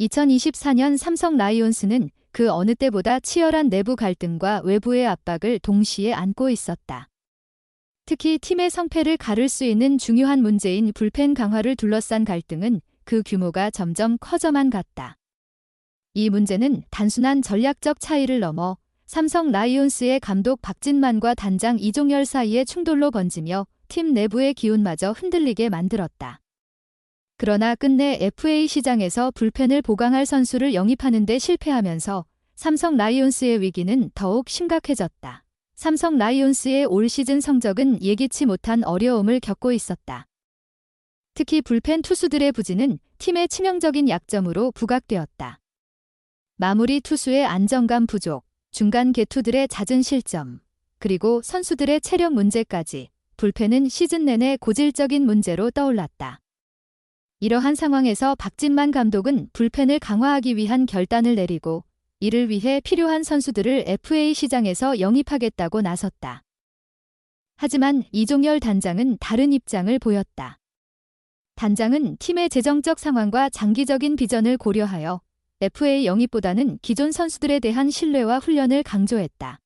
2024년 삼성 라이온스는 그 어느 때보다 치열한 내부 갈등과 외부의 압박을 동시에 안고 있었다. 특히 팀의 성패를 가를 수 있는 중요한 문제인 불펜 강화를 둘러싼 갈등은 그 규모가 점점 커져만 갔다. 이 문제는 단순한 전략적 차이를 넘어 삼성 라이온스의 감독 박진만과 단장 이종열 사이의 충돌로 번지며 팀 내부의 기운마저 흔들리게 만들었다. 그러나 끝내 FA 시장에서 불펜을 보강할 선수를 영입하는 데 실패하면서 삼성 라이온스의 위기는 더욱 심각해졌다. 삼성 라이온스의 올 시즌 성적은 예기치 못한 어려움을 겪고 있었다. 특히 불펜 투수들의 부진은 팀의 치명적인 약점으로 부각되었다. 마무리 투수의 안정감 부족, 중간 개투들의 잦은 실점, 그리고 선수들의 체력 문제까지 불펜은 시즌 내내 고질적인 문제로 떠올랐다. 이러한 상황에서 박진만 감독은 불펜을 강화하기 위한 결단을 내리고 이를 위해 필요한 선수들을 FA 시장에서 영입하겠다고 나섰다. 하지만 이종열 단장은 다른 입장을 보였다. 단장은 팀의 재정적 상황과 장기적인 비전을 고려하여 FA 영입보다는 기존 선수들에 대한 신뢰와 훈련을 강조했다.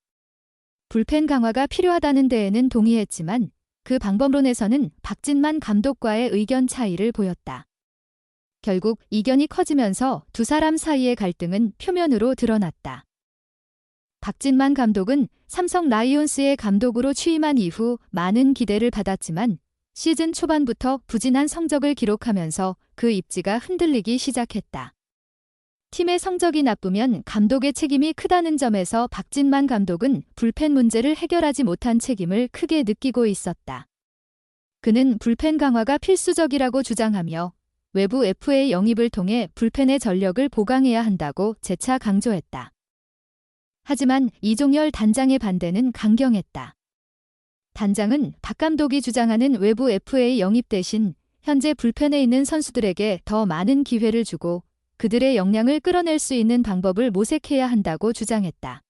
불펜 강화가 필요하다는 데에는 동의했지만 그 방법론에서는 박진만 감독과의 의견 차이를 보였다. 결국 이견이 커지면서 두 사람 사이의 갈등은 표면으로 드러났다. 박진만 감독은 삼성 라이온스의 감독으로 취임한 이후 많은 기대를 받았지만 시즌 초반부터 부진한 성적을 기록하면서 그 입지가 흔들리기 시작했다. 팀의 성적이 나쁘면 감독의 책임이 크다는 점에서 박진만 감독은 불펜 문제를 해결하지 못한 책임을 크게 느끼고 있었다. 그는 불펜 강화가 필수적이라고 주장하며 외부 FA 영입을 통해 불펜의 전력을 보강해야 한다고 재차 강조했다. 하지만 이종열 단장의 반대는 강경했다. 단장은 박 감독이 주장하는 외부 FA 영입 대신 현재 불펜에 있는 선수들에게 더 많은 기회를 주고 그들의 역량을 끌어낼 수 있는 방법을 모색해야 한다고 주장했다.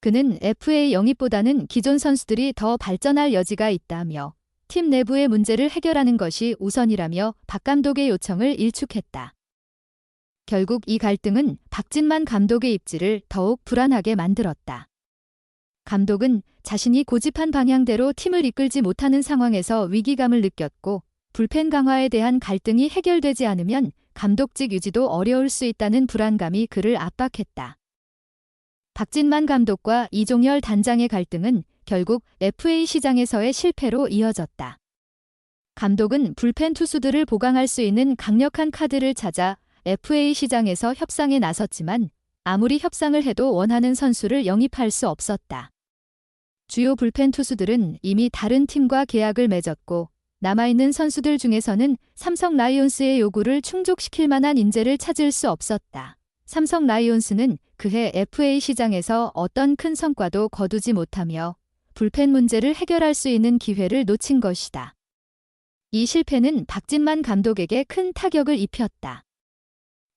그는 FA 영입보다는 기존 선수들이 더 발전할 여지가 있다며 팀 내부의 문제를 해결하는 것이 우선이라며 박 감독의 요청을 일축했다. 결국 이 갈등은 박진만 감독의 입지를 더욱 불안하게 만들었다. 감독은 자신이 고집한 방향대로 팀을 이끌지 못하는 상황에서 위기감을 느꼈고 불펜 강화에 대한 갈등이 해결되지 않으면 감독직 유지도 어려울 수 있다는 불안감이 그를 압박했다. 박진만 감독과 이종열 단장의 갈등은 결국 FA 시장에서의 실패로 이어졌다. 감독은 불펜 투수들을 보강할 수 있는 강력한 카드를 찾아 FA 시장에서 협상에 나섰지만 아무리 협상을 해도 원하는 선수를 영입할 수 없었다. 주요 불펜 투수들은 이미 다른 팀과 계약을 맺었고 남아있는 선수들 중에서는 삼성 라이온스의 요구를 충족시킬 만한 인재를 찾을 수 없었다. 삼성 라이온스는 그해 FA 시장에서 어떤 큰 성과도 거두지 못하며 불펜 문제를 해결할 수 있는 기회를 놓친 것이다. 이 실패는 박진만 감독에게 큰 타격을 입혔다.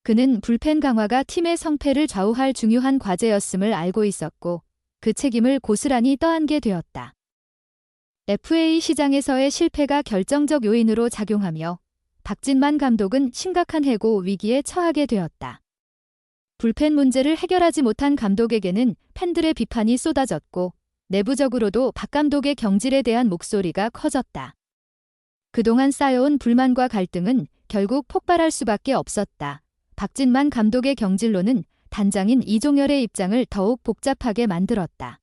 그는 불펜 강화가 팀의 성패를 좌우할 중요한 과제였음을 알고 있었고 그 책임을 고스란히 떠안게 되었다. FA 시장에서의 실패가 결정적 요인으로 작용하며 박진만 감독은 심각한 해고 위기에 처하게 되었다. 불펜 문제를 해결하지 못한 감독에게는 팬들의 비판이 쏟아졌고 내부적으로도 박 감독의 경질에 대한 목소리가 커졌다. 그동안 쌓여온 불만과 갈등은 결국 폭발할 수밖에 없었다. 박진만 감독의 경질론은 단장인 이종열의 입장을 더욱 복잡하게 만들었다.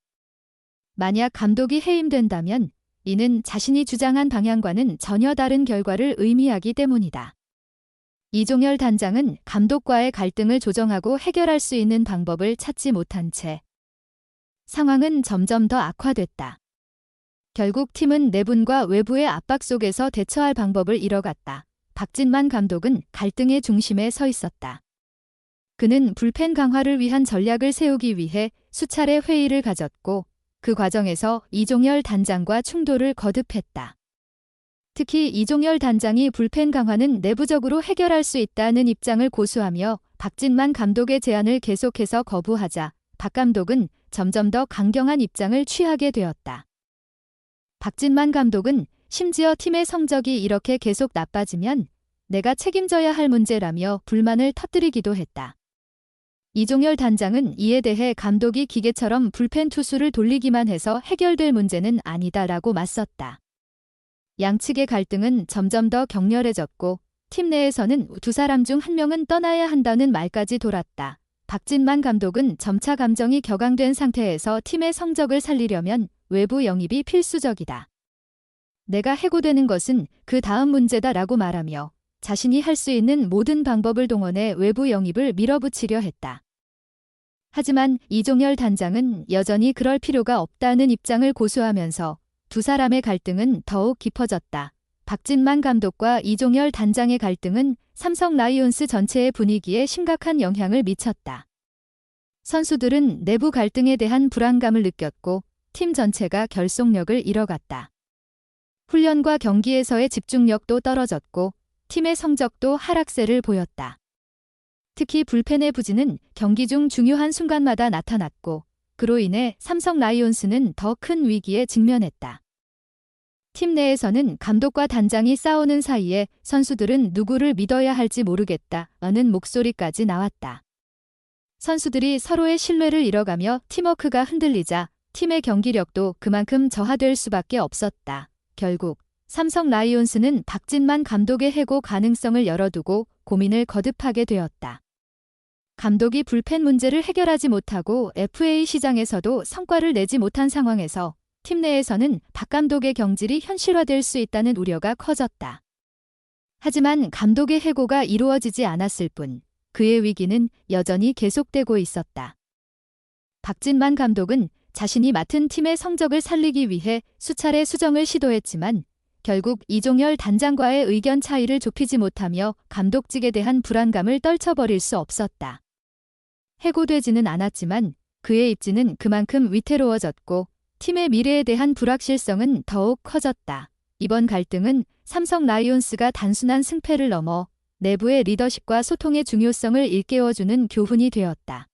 만약 감독이 해임된다면 이는 자신이 주장한 방향과는 전혀 다른 결과를 의미하기 때문이다. 이종열 단장은 감독과의 갈등을 조정하고 해결할 수 있는 방법을 찾지 못한 채 상황은 점점 더 악화됐다. 결국 팀은 내분과 외부의 압박 속에서 대처할 방법을 잃어갔다. 박진만 감독은 갈등의 중심에 서 있었다. 그는 불펜 강화를 위한 전략을 세우기 위해 수차례 회의를 가졌고 그 과정에서 이종열 단장과 충돌을 거듭했다. 특히 이종열 단장이 불펜 강화는 내부적으로 해결할 수 있다는 입장을 고수하며 박진만 감독의 제안을 계속해서 거부하자 박 감독은 점점 더 강경한 입장을 취하게 되었다. 박진만 감독은 심지어 팀의 성적이 이렇게 계속 나빠지면 내가 책임져야 할 문제라며 불만을 터뜨리기도 했다. 이종열 단장은 이에 대해 감독이 기계처럼 불펜 투수를 돌리기만 해서 해결될 문제는 아니다라고 맞섰다. 양측의 갈등은 점점 더 격렬해졌고 팀 내에서는 두 사람 중 한 명은 떠나야 한다는 말까지 돌았다. 박진만 감독은 점차 감정이 격앙된 상태에서 팀의 성적을 살리려면 외부 영입이 필수적이다. 내가 해고되는 것은 그 다음 문제다라고 말하며 자신이 할 수 있는 모든 방법을 동원해 외부 영입을 밀어붙이려 했다. 하지만 이종열 단장은 여전히 그럴 필요가 없다는 입장을 고수하면서 두 사람의 갈등은 더욱 깊어졌다. 박진만 감독과 이종열 단장의 갈등은 삼성 라이온스 전체의 분위기에 심각한 영향을 미쳤다. 선수들은 내부 갈등에 대한 불안감을 느꼈고 팀 전체가 결속력을 잃어갔다. 훈련과 경기에서의 집중력도 떨어졌고 팀의 성적도 하락세를 보였다. 특히 불펜의 부진은 경기 중 중요한 순간마다 나타났고 그로 인해 삼성 라이온스는 더 큰 위기에 직면했다. 팀 내에서는 감독과 단장이 싸우는 사이에 선수들은 누구를 믿어야 할지 모르겠다는 목소리까지 나왔다. 선수들이 서로의 신뢰를 잃어가며 팀워크가 흔들리자 팀의 경기력도 그만큼 저하될 수밖에 없었다. 결국 삼성 라이온스는 박진만 감독의 해고 가능성을 열어두고 고민을 거듭하게 되었다. 감독이 불펜 문제를 해결하지 못하고 FA 시장에서도 성과를 내지 못한 상황에서 팀 내에서는 박 감독의 경질이 현실화될 수 있다는 우려가 커졌다. 하지만 감독의 해고가 이루어지지 않았을 뿐 그의 위기는 여전히 계속되고 있었다. 박진만 감독은 자신이 맡은 팀의 성적을 살리기 위해 수차례 수정을 시도했지만 결국 이종열 단장과의 의견 차이를 좁히지 못하며 감독직에 대한 불안감을 떨쳐버릴 수 없었다. 해고되지는 않았지만 그의 입지는 그만큼 위태로워졌고 팀의 미래에 대한 불확실성은 더욱 커졌다. 이번 갈등은 삼성 라이온스가 단순한 승패를 넘어 내부의 리더십과 소통의 중요성을 일깨워주는 교훈이 되었다.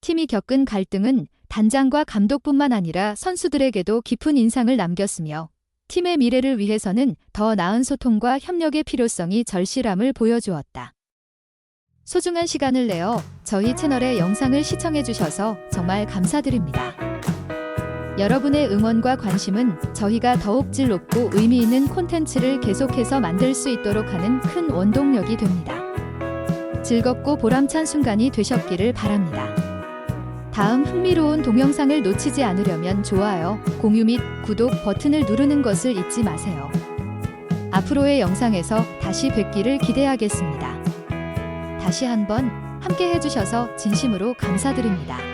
팀이 겪은 갈등은 단장과 감독뿐만 아니라 선수들에게도 깊은 인상을 남겼으며 팀의 미래를 위해서는 더 나은 소통과 협력의 필요성이 절실함을 보여주었다. 소중한 시간을 내어 저희 채널의 영상을 시청해주셔서 정말 감사드립니다. 여러분의 응원과 관심은 저희가 더욱 질 높고 의미 있는 콘텐츠를 계속해서 만들 수 있도록 하는 큰 원동력이 됩니다. 즐겁고 보람찬 순간이 되셨기를 바랍니다. 다음 흥미로운 동영상을 놓치지 않으려면 좋아요, 공유 및 구독 버튼을 누르는 것을 잊지 마세요. 앞으로의 영상에서 다시 뵙기를 기대하겠습니다. 다시 한번 함께 해주셔서 진심으로 감사드립니다.